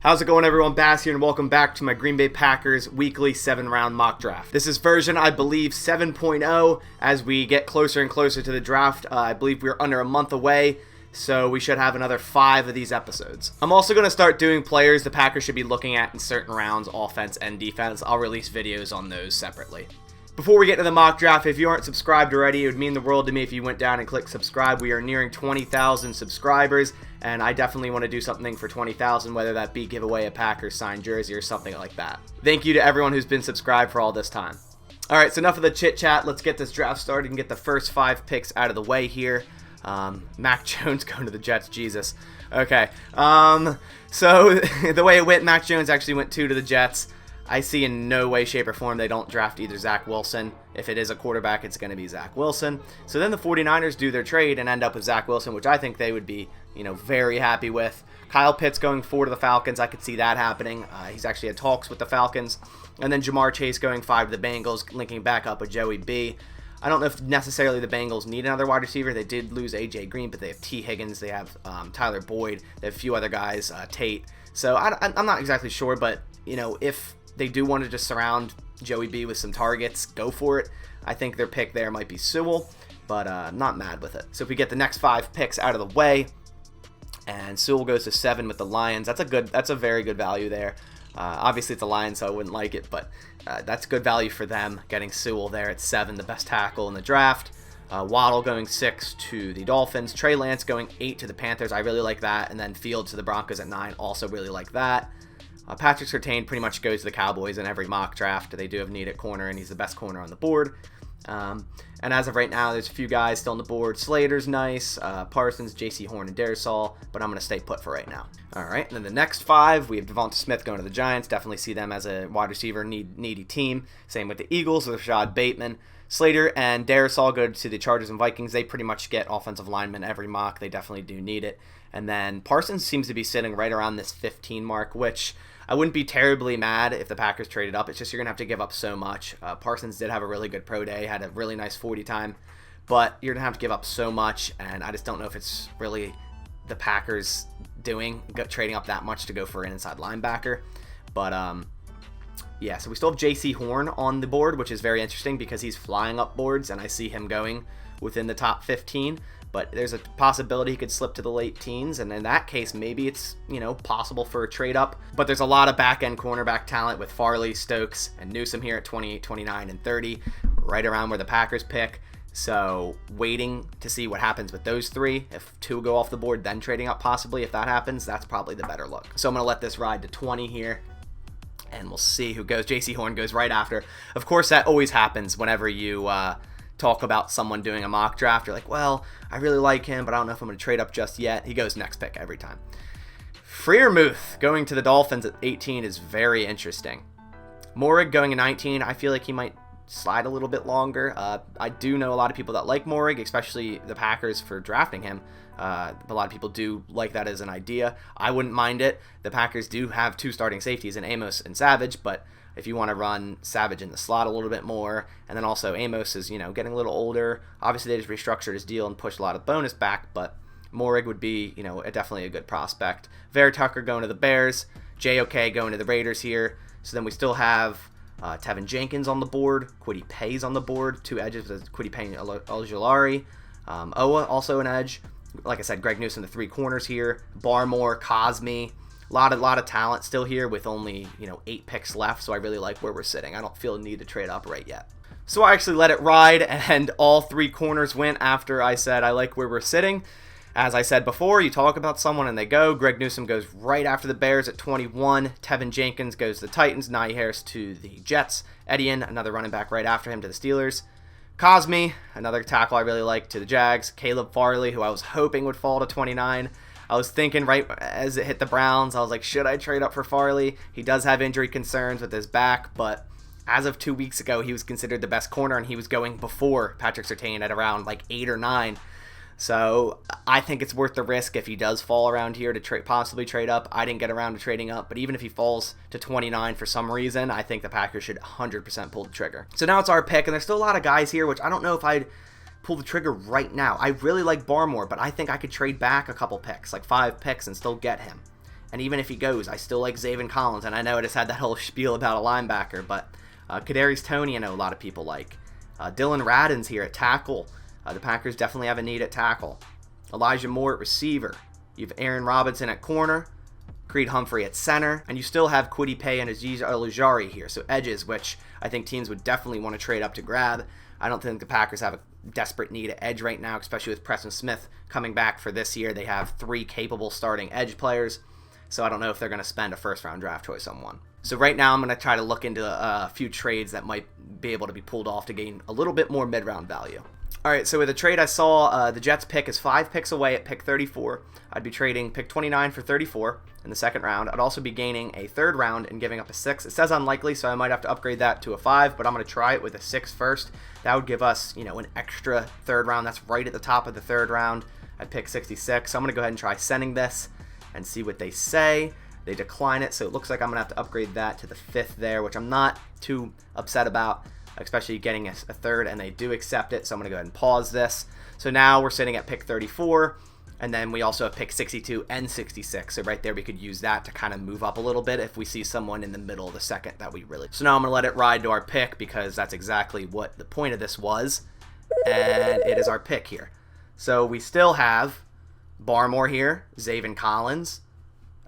How's it going, everyone? Bass here, and welcome back to my Green Bay Packers weekly 7-round mock draft. This is version, I believe, 7.0. As we get closer and closer to the draft, I believe we're under a month away, so we should have another 5 of these episodes. I'm also going to start doing players the Packers should be looking at in certain rounds, offense and defense. I'll release videos on those separately. Before we get to the mock draft, if you aren't subscribed already, it would mean the world to me if you went down and clicked subscribe. We are nearing 20,000 subscribers, and I definitely want to do something for 20,000, whether that be give away a Packers signed jersey or something like that. Thank you to everyone who's been subscribed for all this time. All right, so enough of the chit-chat. Let's get this draft started and get the first 5 picks out of the way here. Mac Jones going to the Jets, Jesus. Okay, so the way it went, Mac Jones actually went 2 to the Jets. I see in no way, shape, or form they don't draft either Zach Wilson. If it is a quarterback, it's going to be Zach Wilson. So then the 49ers do their trade and end up with Zach Wilson, which I think they would be, very happy with. Kyle Pitts going 4 to the Falcons. I could see that happening. He's actually had talks with the Falcons. And then Jamar Chase going 5 to the Bengals, linking back up with Joey B. I don't know if necessarily the Bengals need another wide receiver. They did lose A.J. Green, but they have T. Higgins. They have Tyler Boyd. They have a few other guys, Tate. So I'm not exactly sure, but, if they do want to just surround Joey B with some targets, go for it. I think their pick there might be Sewell, but not mad with it. So if we get the next 5 picks out of the way, and Sewell goes to 7 with the Lions, that's a very good value there. Obviously it's the Lions, so I wouldn't like it, but that's good value for them, getting Sewell there at 7, the best tackle in the draft. Waddle going 6 to the Dolphins. Trey Lance going 8 to the Panthers. I really like that. And then Fields to the Broncos at 9. Also really like that. Patrick Surtain pretty much goes to the Cowboys in every mock draft. They do have need at corner, and he's the best corner on the board. And as of right now, there's a few guys still on the board. Slater's nice, Parsons, J.C. Horn, and Darisaw, but I'm going to stay put for right now. All right, and then the next 5, we have Devonta Smith going to the Giants. Definitely see them as a wide receiver needy team. Same with the Eagles with Rashad Bateman. Slater and Darisaw go to the Chargers and Vikings. They pretty much get offensive linemen every mock. They definitely do need it. And then Parsons seems to be sitting right around this 15 mark, which I wouldn't be terribly mad if the Packers traded up. It's just you're going to have to give up so much. Parsons did have a really good pro day, had a really nice 40 time, but you're going to have to give up so much, and I just don't know if it's really the Packers trading up that much to go for an inside linebacker. But, yeah, so we still have J.C. Horn on the board, which is very interesting because he's flying up boards, and I see him going within the top 15. But there's a possibility he could slip to the late teens, and in that case, maybe it's, possible for a trade up. But there's a lot of back-end cornerback talent with Farley, Stokes, and Newsome here at 28, 29, and 30, right around where the Packers pick. So waiting to see what happens with those 3. If 2 go off the board, then trading up possibly. If that happens, that's probably the better look. So I'm going to let this ride to 20 here, and we'll see who goes. J.C. Horn goes right after. Of course, that always happens whenever you talk about someone doing a mock draft. You're like, well, I really like him, but I don't know if I'm going to trade up just yet. He goes next pick every time. Freiermuth going to the Dolphins at 18 is very interesting. Morig going at 19, I feel like he might slide a little bit longer. I do know a lot of people that like Morig, especially the Packers for drafting him. A lot of people do like that as an idea. I wouldn't mind it. The Packers do have 2 starting safeties in Amos and Savage, but if you want to run Savage in the slot a little bit more, and then also Amos is, getting a little older. Obviously, they just restructured his deal and pushed a lot of bonus back, but Morig would be, definitely a good prospect. Ver Tucker going to the Bears. JOK going to the Raiders here. So then we still have Tevin Jenkins on the board. Kwity Paye's on the board. 2 edges with Kwity Paye and Ojulari. Owa also an edge. Like I said, Greg Newsome, the 3 corners here. Barmore, Cosme. A lot of talent still here with only, 8 picks left, so I really like where we're sitting. I don't feel a need to trade up right yet. So I actually let it ride, and all 3 corners went after I said I like where we're sitting. As I said before, you talk about someone and they go. Greg Newsome goes right after the Bears at 21. Tevin Jenkins goes to the Titans. Najee Harris to the Jets. Etienne, another running back right after him, to the Steelers. Cosme, another tackle I really like, to the Jags. Caleb Farley, who I was hoping would fall to 29. I was thinking right as it hit the Browns, I was like, should I trade up for Farley? He does have injury concerns with his back, but as of 2 weeks ago, he was considered the best corner, and he was going before Patrick Surtain at around 8 or 9. So I think it's worth the risk if he does fall around here to possibly trade up. I didn't get around to trading up, but even if he falls to 29 for some reason, I think the Packers should 100% pull the trigger. So now it's our pick, and there's still a lot of guys here, which I don't know if I'd pull the trigger right now. I really like Barmore, but I think I could trade back a couple picks, 5 picks, and still get him. And even if he goes, I still like Zaven Collins. And I know I just had that whole spiel about a linebacker, but Kadarius Toney, I know a lot of people like. Dylan Radins here at tackle. The Packers definitely have a need at tackle. Elijah Moore at receiver. You have Aaron Robinson at corner. Creed Humphrey at center. And you still have Kwity Paye and Aziz Al-Ajari here. So edges, which I think teams would definitely want to trade up to grab. I don't think the Packers have a desperate need at edge right now, especially with Preston Smith coming back for this year. They have 3 capable starting edge players. So I don't know if they're going to spend a first-round draft choice on one. So right now I'm going to try to look into a few trades that might be able to be pulled off to gain a little bit more mid-round value. All right, so with a trade I saw, the Jets pick is 5 picks away at pick 34. I'd be trading pick 29 for 34 in the second round. I'd also be gaining a third round and giving up a 6. It says unlikely, so I might have to upgrade that to a 5, but I'm going to try it with a 6 first. That would give us, an extra third round. That's right at the top of the third round at pick 66. So I'm going to go ahead and try sending this and see what they say. They decline it, so it looks like I'm going to have to upgrade that to the 5th there, which I'm not too upset about, especially getting a third, and they do accept it, so I'm going to go ahead and pause this. So now we're sitting at pick 34, and then we also have pick 62 and 66, so right there we could use that to kind of move up a little bit if we see someone in the middle of the second that we really... So now I'm going to let it ride to our pick, because that's exactly what the point of this was, and it is our pick here. So we still have Barmore here, Zaven Collins,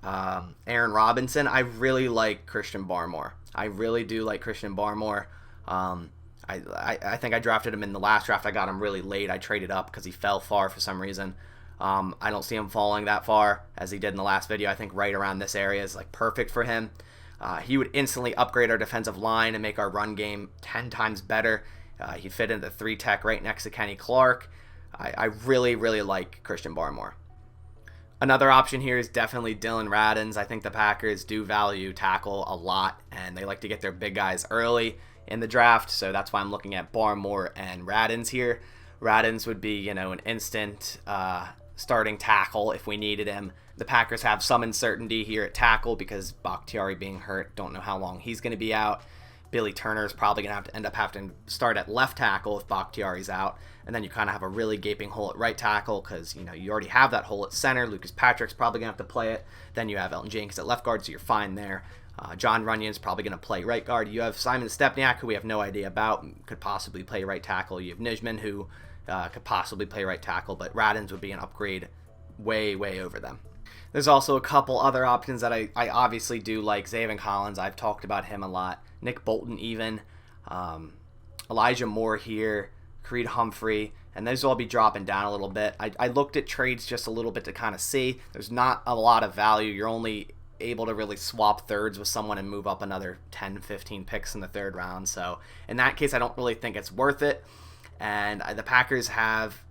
Aaron Robinson. I really like Christian Barmore. I really do like Christian Barmore. I think I drafted him in the last draft. I got him really late. I traded up because he fell far for some reason. I don't see him falling that far as he did in the last video. I think right around this area is like perfect for him. He would instantly upgrade our defensive line and make our run game 10 times better. He'd fit into the 3 tech right next to Kenny Clark. I really, really like Christian Barmore. Another option here is definitely Dylan Radins. I think the Packers do value tackle a lot, and they like to get their big guys early in the draft, so that's why I'm looking at Barmore and Radins here. Radins would be, an instant starting tackle if we needed him. The Packers have some uncertainty here at tackle because Bakhtiari being hurt. Don't know how long he's going to be out. Billy Turner is probably going to have to end up having to start at left tackle if Bakhtiari's out. And then you kind of have a really gaping hole at right tackle because, you already have that hole at center. Lucas Patrick's probably going to have to play it. Then you have Elton Jenkins at left guard, so you're fine there. John Runyon's probably going to play right guard. You have Simon Stepniak, who we have no idea about, could possibly play right tackle. You have Nijman, who could possibly play right tackle, but Radins would be an upgrade way, way over them. There's also a couple other options that I obviously do like. Zaven Collins, I've talked about him a lot. Nick Bolton even. Elijah Moore here. Creed Humphrey. And those will all be dropping down a little bit. I looked at trades just a little bit to kind of see. There's not a lot of value. You're only able to really swap thirds with someone and move up another 10, 15 picks in the third round. So in that case, I don't really think it's worth it. And the Packers have,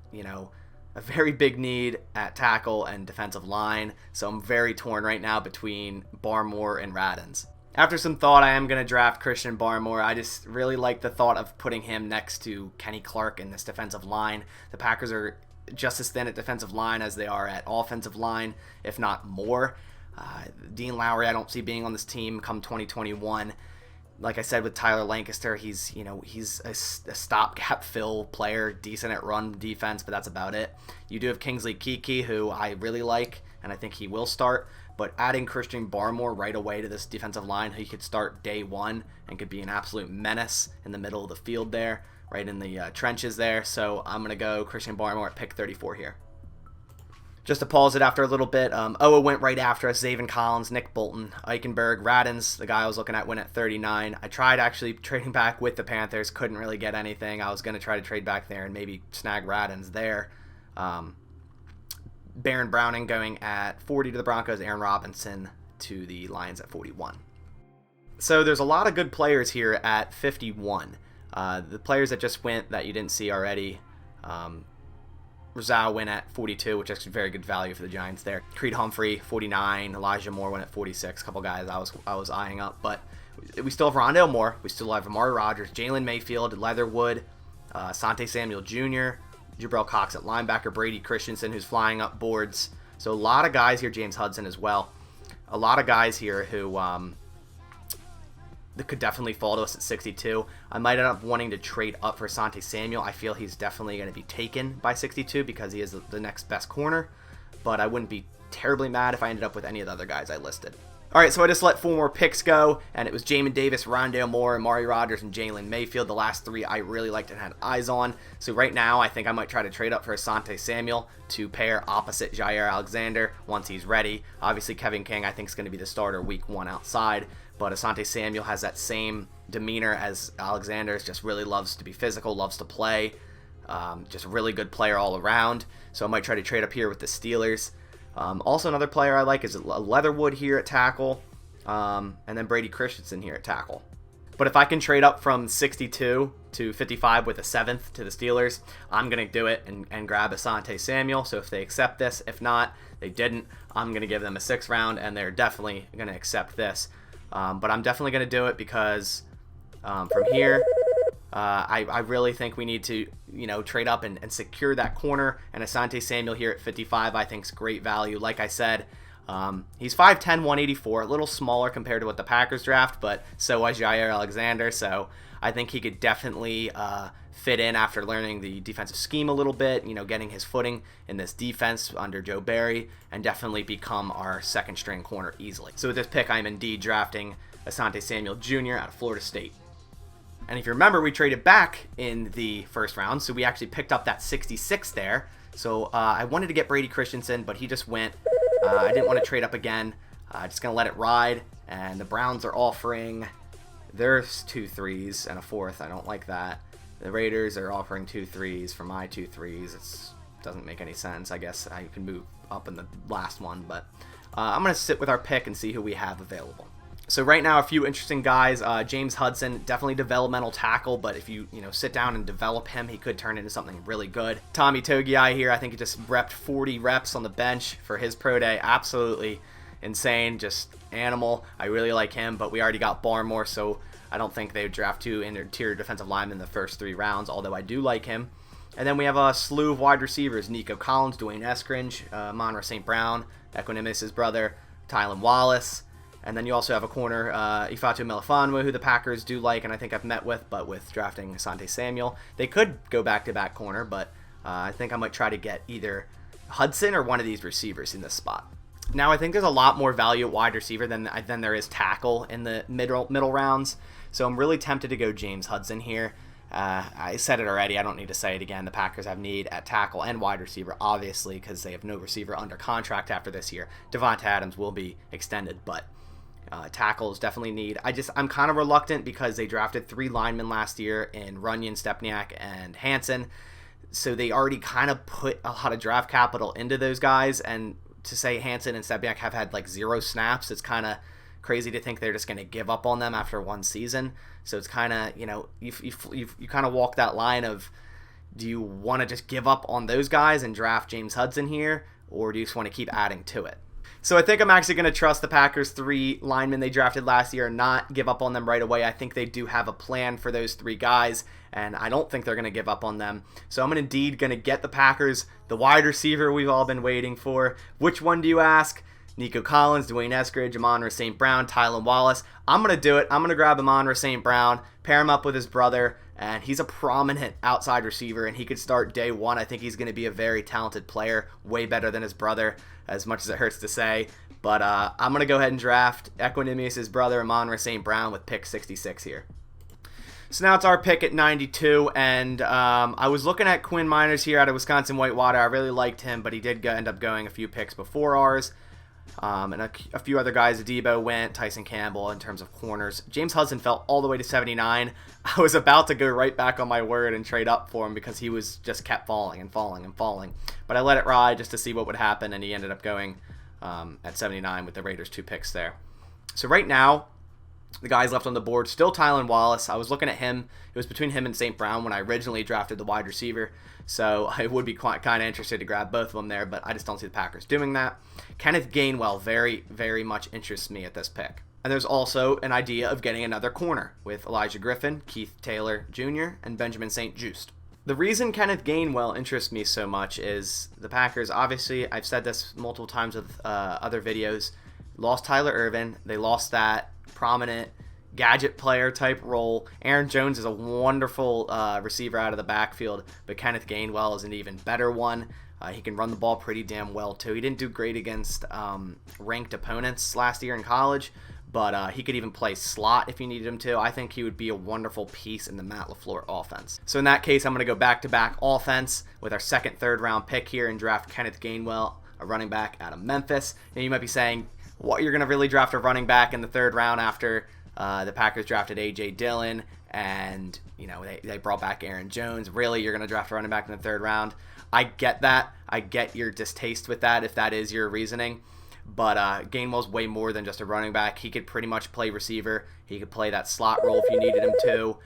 a very big need at tackle and defensive line. So I'm very torn right now between Barmore and Radins. After some thought, I am going to draft Christian Barmore. I just really like the thought of putting him next to Kenny Clark in this defensive line. The Packers are just as thin at defensive line as they are at offensive line, if not more. Dean Lowry, I don't see being on this team come 2021. Like I said with Tyler Lancaster, he's a stopgap fill player, decent at run defense, but that's about it. You do have Kingsley Keke, who I really like, and I think he will start. But adding Christian Barmore right away to this defensive line, he could start day one and could be an absolute menace in the middle of the field there, right in the trenches there. So I'm going to go Christian Barmore at pick 34 here. Just to pause it after a little bit, Owa went right after us, Zaven Collins, Nick Bolton, Eichenberg, Radins, the guy I was looking at, went at 39. I tried actually trading back with the Panthers, couldn't really get anything. I was going to try to trade back there and maybe snag Radins there. Baron Browning going at 40 to the Broncos, Aaron Robinson to the Lions at 41. So there's a lot of good players here at 51. The players that just went that you didn't see already, Rizal went at 42, which is very good value for the Giants there. Creed Humphrey, 49. Elijah Moore went at 46. A couple guys I was eyeing up, but we still have Rondale Moore. We still have Amari Rodgers, Jalen Mayfield, Leatherwood, Sante Samuel Jr., Jabril Cox at linebacker, Brady Christensen, who's flying up boards. So a lot of guys here, James Hudson as well. A lot of guys here who that could definitely fall to us at 62. I might end up wanting to trade up for Sante Samuel. I feel he's definitely going to be taken by 62 because he is the next best corner. But I wouldn't be terribly mad if I ended up with any of the other guys I listed. Alright, so I just let 4 more picks go, and it was Jamin Davis, Rondale Moore, Amari Rodgers, and Jalen Mayfield. The last 3 I really liked and had eyes on. So right now, I think I might try to trade up for Asante Samuel to pair opposite Jair Alexander once he's ready. Obviously, Kevin King, I think, is going to be the starter week 1 outside, but Asante Samuel has that same demeanor as Alexander. Just really loves to be physical, loves to play. Just a really good player all around. So I might try to trade up here with the Steelers. Also, another player I like is Leatherwood here at tackle, and then Brady Christensen here at tackle. But if I can trade up from 62 to 55 with a 7th to the Steelers, I'm going to do it and grab Asante Samuel. So if they accept this, if not, they didn't, I'm going to give them a 6th round, and they're definitely going to accept this. But I'm definitely going to do it because from here, I really think we need to, trade up and secure that corner. And Asante Samuel here at 55, I think is great value. Like I said, he's 5'10", 184, a little smaller compared to what the Packers draft, but so was Jair Alexander. So I think he could definitely fit in after learning the defensive scheme a little bit, getting his footing in this defense under Joe Barry, and definitely become our 2nd string corner easily. So with this pick, I'm indeed drafting Asante Samuel Jr. out of Florida State. And if you remember, we traded back in the 1st round, so we actually picked up that 66 there. So I wanted to get Brady Christensen, but he just went. I didn't want to trade up again. Just going to let it ride. And the Browns are offering, there's 2 3s and a 4th. I don't like that. The Raiders are offering 2 3s for my 2 3s. It doesn't make any sense. I guess I can move up in the last one, but I'm going to sit with our pick and see who we have available. So right now, a few interesting guys. James Hudson, definitely developmental tackle, but if you sit down and develop him, he could turn into something really good. Tommy Togiai here, I think he just repped 40 reps on the bench for his pro day. Absolutely insane, just animal. I really like him, but we already got Barmore, so I don't think they would draft 2 interior defensive linemen in the first 3 rounds, although I do like him. And then we have a slew of wide receivers: Nico Collins, Dwayne Eskridge, Amon-Ra St. Brown, Equanimeous' brother, Tylan Wallace. And then you also have a corner, Ifeatu Melifonwu, who the Packers do like, and I think I've met with, but with drafting Asante Samuel. They could go back-to-back corner, but I think I might try to get either Hudson or one of these receivers in this spot. Now, I think there's a lot more value at wide receiver than there is tackle in the middle rounds, so I'm really tempted to go James Hudson here. I said it already. I don't need to say it again. The Packers have need at tackle and wide receiver, obviously, because they have no receiver under contract after this year. Devonta Adams will be extended, but tackles definitely need. I'm kind of reluctant because they drafted 3 linemen last year in Runyon, Stepniak, and Hansen, so they already kind of put a lot of draft capital into those guys, and to say Hansen and Stepniak have had like 0 snaps, it's kind of crazy to think they're just going to give up on them after 1 season. So it's kind of, you kind of walk that line of, do you want to just give up on those guys and draft James Hudson here, or do you just want to keep adding to it? So I think I'm actually going to trust the Packers' 3 linemen they drafted last year and not give up on them right away. I think they do have a plan for those 3 guys, and I don't think they're going to give up on them. So I'm indeed going to get the Packers, the wide receiver we've all been waiting for. Which one do you ask? Nico Collins, Dwayne Eskridge, Amon-Ra St. Brown, Tylan Wallace. I'm going to do it. I'm going to grab Amon-Ra St. Brown, pair him up with his brother, and he's a prominent outside receiver, and he could start day 1. I think he's going to be a very talented player, way better than his brother, as much as it hurts to say. But I'm going to go ahead and draft Equanimeous' brother, Amon-Ra St. Brown, with pick 66 here. So now it's our pick at 92, and I was looking at Quinn Miners here out of Wisconsin Whitewater. I really liked him, but he did end up going a few picks before ours. And a few other guys. Debo went, Tyson Campbell in terms of corners. James Hudson fell all the way to 79. I was about to go right back on my word and trade up for him because he was just kept falling and falling and falling. But I let it ride just to see what would happen, and he ended up going at 79 with the Raiders' 2 picks there. So right now, the guys left on the board, still Tylan Wallace. I was looking at him. It was between him and St. Brown when I originally drafted the wide receiver. So I would be kind of interested to grab both of them there, but I just don't see the Packers doing that. Kenneth Gainwell very, very much interests me at this pick. And there's also an idea of getting another corner with Elijah Griffin, Keith Taylor Jr., and Benjamin St. Juste. The reason Kenneth Gainwell interests me so much is the Packers, obviously, I've said this multiple times with other videos, lost Tyler Ervin. They lost that prominent gadget player type role. Aaron Jones is a wonderful receiver out of the backfield, but Kenneth Gainwell is an even better one. He can run the ball pretty damn well too. He didn't do great against ranked opponents last year in college, but he could even play slot if you needed him to. I think he would be a wonderful piece in the Matt LaFleur offense. So in that case, I'm going to go back-to-back offense with our second, third round pick here and draft Kenneth Gainwell, a running back out of Memphis. Now you might be saying, what, you're going to really draft a running back in the third round after the Packers drafted A.J. Dillon and they brought back Aaron Jones? Really, you're going to draft a running back in the third round? I get that. I get your distaste with that if that is your reasoning. But Gainwell's way more than just a running back. He could pretty much play receiver. He could play that slot role if you needed him to.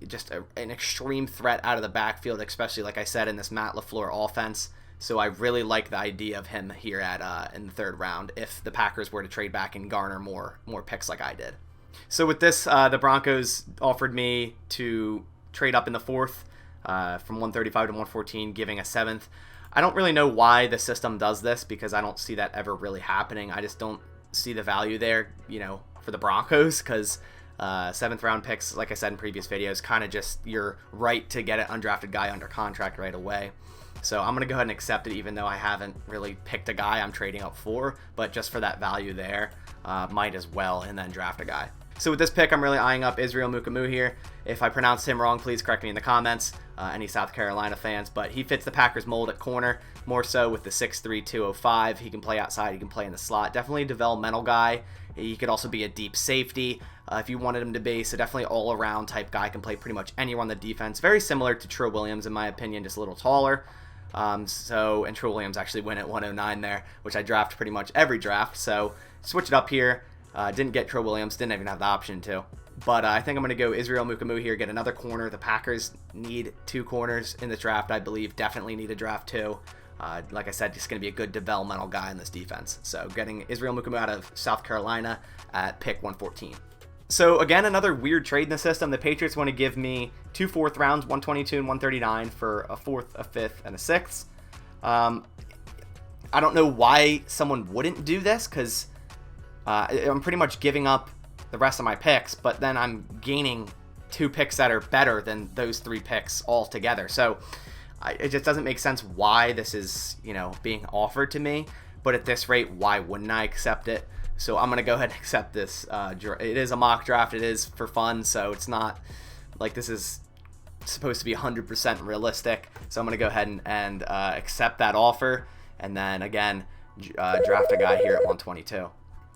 Just an extreme threat out of the backfield, especially, like I said, in this Matt LaFleur offense. So I really like the idea of him here in the third round if the Packers were to trade back and garner more picks like I did. So with this, the Broncos offered me to trade up in the fourth from 135 to 114, giving a seventh. I don't really know why the system does this because I don't see that ever really happening. I just don't see the value there, for the Broncos because seventh round picks, like I said in previous videos, kind of just your right to get an undrafted guy under contract right away. So I'm going to go ahead and accept it even though I haven't really picked a guy I'm trading up for, but just for that value there, might as well and then draft a guy. So with this pick, I'm really eyeing up Israel Mukumu here. If I pronounced him wrong, please correct me in the comments, any South Carolina fans. But he fits the Packers mold at corner, more so with the 6'3", 205. He can play outside, he can play in the slot. Definitely a developmental guy. He could also be a deep safety if you wanted him to be. So definitely all-around type guy, can play pretty much anywhere on the defense. Very similar to Trill Williams in my opinion, just a little taller. And Trill Williams actually went at 109 there, which I draft pretty much every draft. So switch it up here. Didn't get Trill Williams, didn't even have the option to. But I think I'm going to go Israel Mukumu here, get another corner. The Packers need 2 corners in the draft, I believe. Definitely need a draft 2. Like I said, he's going to be a good developmental guy in this defense. So getting Israel Mukumu out of South Carolina at pick 114. So again, another weird trade in the system. The Patriots want to give me 2 fourth rounds, 122 and 139 for a fourth, a fifth, and a sixth. I don't know why someone wouldn't do this because I'm pretty much giving up the rest of my picks, but then I'm gaining 2 picks that are better than those 3 picks all together. So it just doesn't make sense why this is, being offered to me. But at this rate, why wouldn't I accept it? So I'm going to go ahead and accept this. It is a mock draft. It is for fun, so it's not like this is supposed to be 100% realistic. So I'm going to go ahead and accept that offer. And then, again, draft a guy here at 122.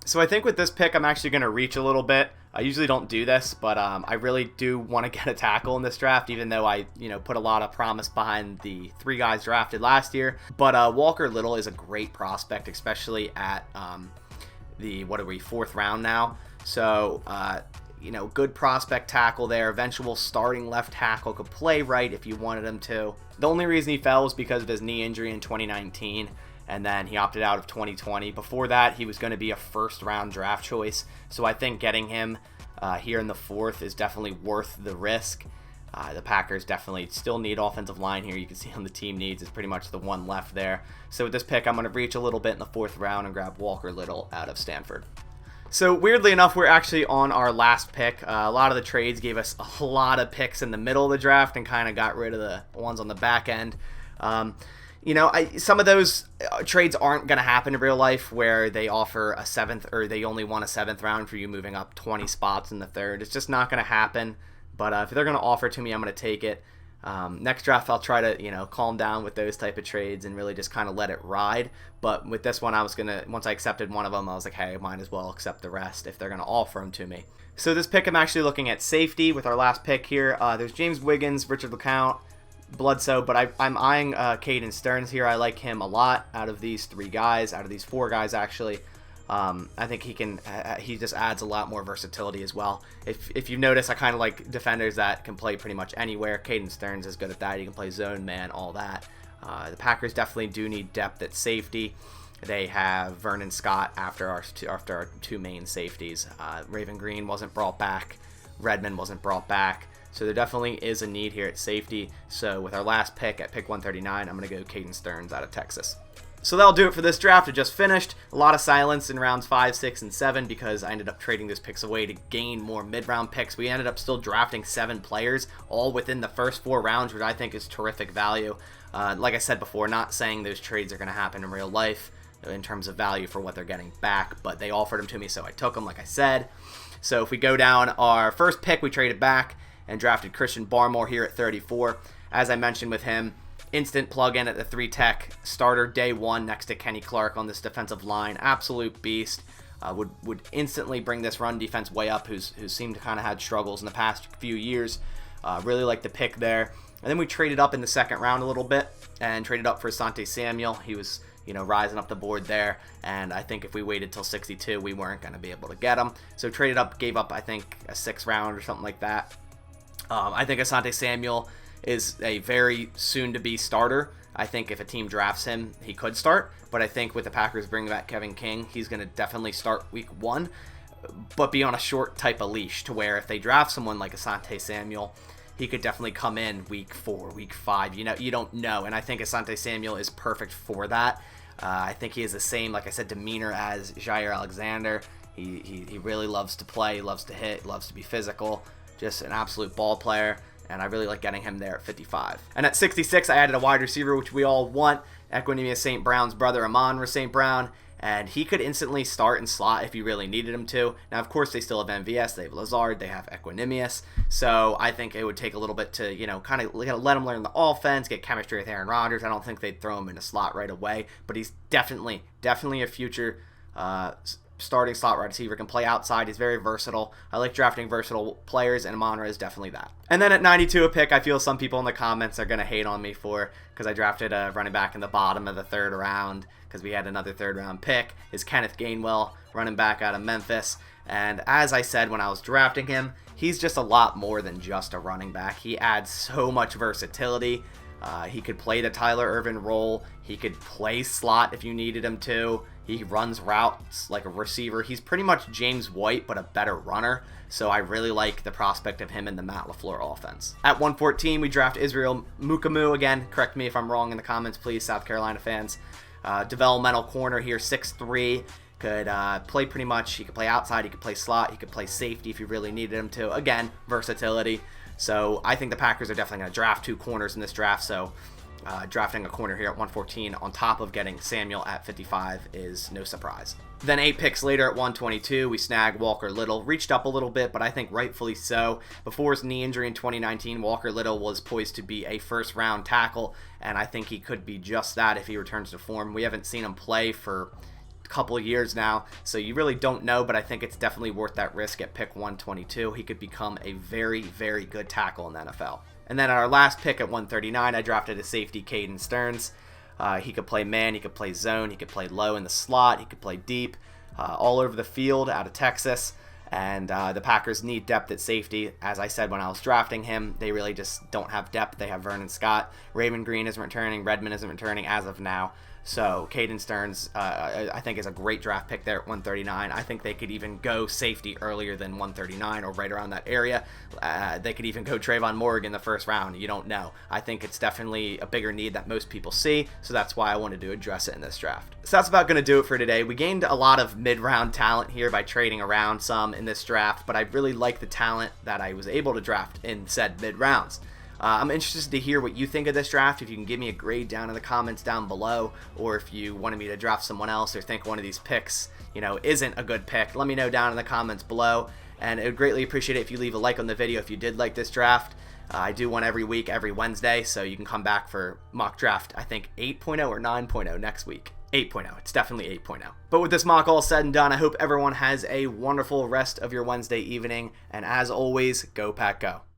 So I think with this pick, I'm actually going to reach a little bit. I usually don't do this, but I really do want to get a tackle in this draft, even though I, put a lot of promise behind the 3 guys drafted last year. But Walker Little is a great prospect, especially at the 4th round now. So, good prospect tackle there. Eventual starting left tackle, could play right if you wanted him to. The only reason he fell was because of his knee injury in 2019. And then he opted out of 2020. Before that, he was going to be a first-round draft choice. So I think getting him here in the 4th is definitely worth the risk. The Packers definitely still need offensive line here. You can see on the team needs is pretty much the one left there. So with this pick, I'm going to reach a little bit in the 4th round and grab Walker Little out of Stanford. So weirdly enough, we're actually on our last pick. A lot of the trades gave us a lot of picks in the middle of the draft and kind of got rid of the ones on the back end. Some of those trades aren't going to happen in real life where they offer a 7th or they only want a 7th round for you moving up 20 spots in the 3rd. It's just not going to happen. But if they're going to offer it to me, I'm going to take it. Next draft, I'll try to, calm down with those type of trades and really just kind of let it ride. But with this one, once I accepted one of them, I was like, hey, I might as well accept the rest if they're going to offer them to me. So this pick, I'm actually looking at safety with our last pick here. There's James Wiggins, Richard LeCounte, Bledsoe, but I'm eyeing Caden Stearns here. I like him a lot out of these 3 guys, out of these 4 guys actually. I think he just adds a lot more versatility as well. If you notice, I kind of like defenders that can play pretty much anywhere. Caden Stearns is good at that. He can play zone man, all that. The Packers definitely do need depth at safety. They have Vernon Scott after our 2 main safeties. Raven Green wasn't brought back. Redmond wasn't brought back. So there definitely is a need here at safety. So with our last pick at pick 139, I'm going to go Caden Stearns out of Texas. So that'll do it for this draft. It just finished. A lot of silence in rounds 5, 6, and 7 because I ended up trading those picks away to gain more mid-round picks. We ended up still drafting 7 players, all within the first 4 rounds, which I think is terrific value. Like I said before, not saying those trades are going to happen in real life in terms of value for what they're getting back, but they offered them to me, so I took them, like I said. So if we go down our first pick, we traded back and drafted Christian Barmore here at 34. As I mentioned with him, instant plug-in at the 3-tech, starter day 1 next to Kenny Clark on this defensive line. Absolute beast. Would instantly bring this run defense way up, who's seemed to kind of had struggles in the past few years. Really like the pick there. And then we traded up in the second round a little bit and traded up for Asante Samuel. He was, rising up the board there, and I think if we waited till 62, we weren't going to be able to get him. So traded up, gave up, I think, a 6th round or something like that. I think Asante Samuel is a very soon-to-be starter. I think if a team drafts him, he could start, but I think with the Packers bringing back Kevin King, he's going to definitely start week 1, but be on a short type of leash to where if they draft someone like Asante Samuel, he could definitely come in week 4, week 5. You don't know, and I think Asante Samuel is perfect for that. I think he has the same, like I said, demeanor as Jair Alexander. He really loves to play, loves to hit, loves to be physical, just an absolute ball player, and I really like getting him there at 55. And at 66, I added a wide receiver, which we all want, Equanimeous St. Brown's brother, Amon-Ra St. Brown, and he could instantly start and slot if you really needed him to. Now, of course, they still have MVS, they have Lazard, they have Equanimeous, so I think it would take a little bit to, kind of let him learn the offense, get chemistry with Aaron Rodgers. I don't think they'd throw him in a slot right away, but he's definitely a future starting slot wide receiver, can play outside. He's very versatile. I like drafting versatile players, and Amon-Ra is definitely that. And then at 92, a pick I feel some people in the comments are going to hate on me for, because I drafted a running back in the bottom of the 3rd round, because we had another 3rd round pick, is Kenneth Gainwell, running back out of Memphis. And as I said when I was drafting him, he's just a lot more than just a running back. He adds so much versatility. He could play the Tyler Ervin role. He could play slot if you needed him to. He runs routes like a receiver. He's pretty much James White, but a better runner. So I really like the prospect of him in the Matt LaFleur offense. At 114, we draft Israel Mukumu. Again, correct me if I'm wrong in the comments, please, South Carolina fans. Developmental corner here, 6'3". Could play pretty much. He could play outside. He could play slot. He could play safety if you really needed him to. Again, versatility. So I think the Packers are definitely going to draft 2 corners in this draft. So drafting a corner here at 114 on top of getting Samuel at 55 is no surprise. Then 8 picks later at 122, we snag Walker Little. Reached up a little bit, but I think rightfully so. Before his knee injury in 2019, Walker Little was poised to be a 1st-round tackle, and I think he could be just that if he returns to form. We haven't seen him play for a couple of years now, so you really don't know, but I think it's definitely worth that risk at pick 122. He could become a very, very good tackle in the NFL. And then at our last pick at 139, I drafted a safety, Caden Stearns. He could play man, he could play zone, he could play low in the slot, he could play deep, all over the field out of Texas. And the Packers need depth at safety. As I said when I was drafting him, they really just don't have depth. They have Vernon Scott. Raymond Green isn't returning. Redmond isn't returning as of now. So Caden Stearns, I think, is a great draft pick there at 139. I think they could even go safety earlier than 139 or right around that area. They could even go Trayvon Morgan in the 1st round. You don't know. I think it's definitely a bigger need that most people see, so that's why I wanted to address it in this draft. So that's about going to do it for today. We gained a lot of mid-round talent here by trading around some in this draft, but I really like the talent that I was able to draft in said mid-rounds. I'm interested to hear what you think of this draft. If you can give me a grade down in the comments down below, or if you wanted me to draft someone else or think one of these picks, isn't a good pick, let me know down in the comments below. And I would greatly appreciate it if you leave a like on the video if you did like this draft. I do one every week, every Wednesday, so you can come back for mock draft, I think 8.0 or 9.0 next week. 8.0. It's definitely 8.0. But with this mock all said and done, I hope everyone has a wonderful rest of your Wednesday evening. And as always, go Pack Go.